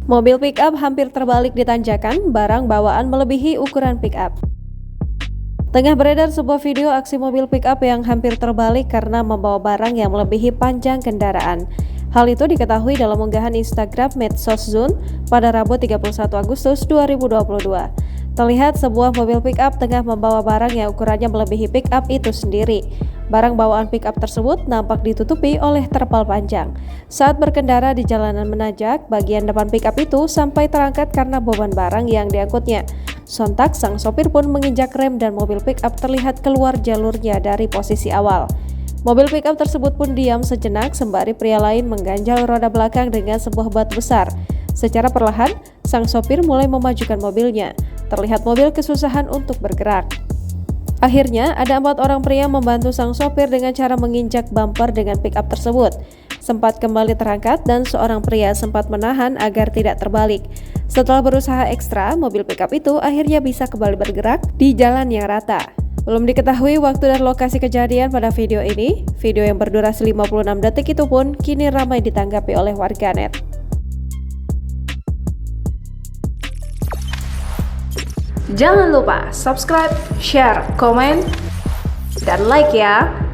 Mobil pick-up hampir terbalik di tanjakan, barang bawaan melebihi ukuran pick-up. Tengah beredar sebuah video aksi mobil pick-up yang hampir terbalik karena membawa barang yang melebihi panjang kendaraan. Hal itu diketahui dalam unggahan Instagram MedsosZone pada Rabu 31 Agustus 2022. Terlihat sebuah mobil pick-up tengah membawa barang yang ukurannya melebihi pick-up itu sendiri. Barang bawaan pick-up tersebut nampak ditutupi oleh terpal panjang. Saat berkendara di jalanan menanjak, bagian depan pick-up itu sampai terangkat karena beban barang yang diangkutnya. Sontak, sang sopir pun menginjak rem dan mobil pick-up terlihat keluar jalurnya dari posisi awal. Mobil pick-up tersebut pun diam sejenak sembari pria lain mengganjal roda belakang dengan sebuah batu besar. Secara perlahan, sang sopir mulai memajukan mobilnya. Terlihat mobil kesusahan untuk bergerak. Akhirnya, ada 4 orang pria membantu sang sopir dengan cara menginjak bumper dengan pick-up tersebut. Sempat kembali terangkat dan seorang pria sempat menahan agar tidak terbalik. Setelah berusaha ekstra, mobil pick-up itu akhirnya bisa kembali bergerak di jalan yang rata. Belum diketahui waktu dan lokasi kejadian pada video ini. Video yang berdurasi 56 detik itu pun kini ramai ditanggapi oleh warganet. Jangan lupa subscribe, share, komen, dan like ya!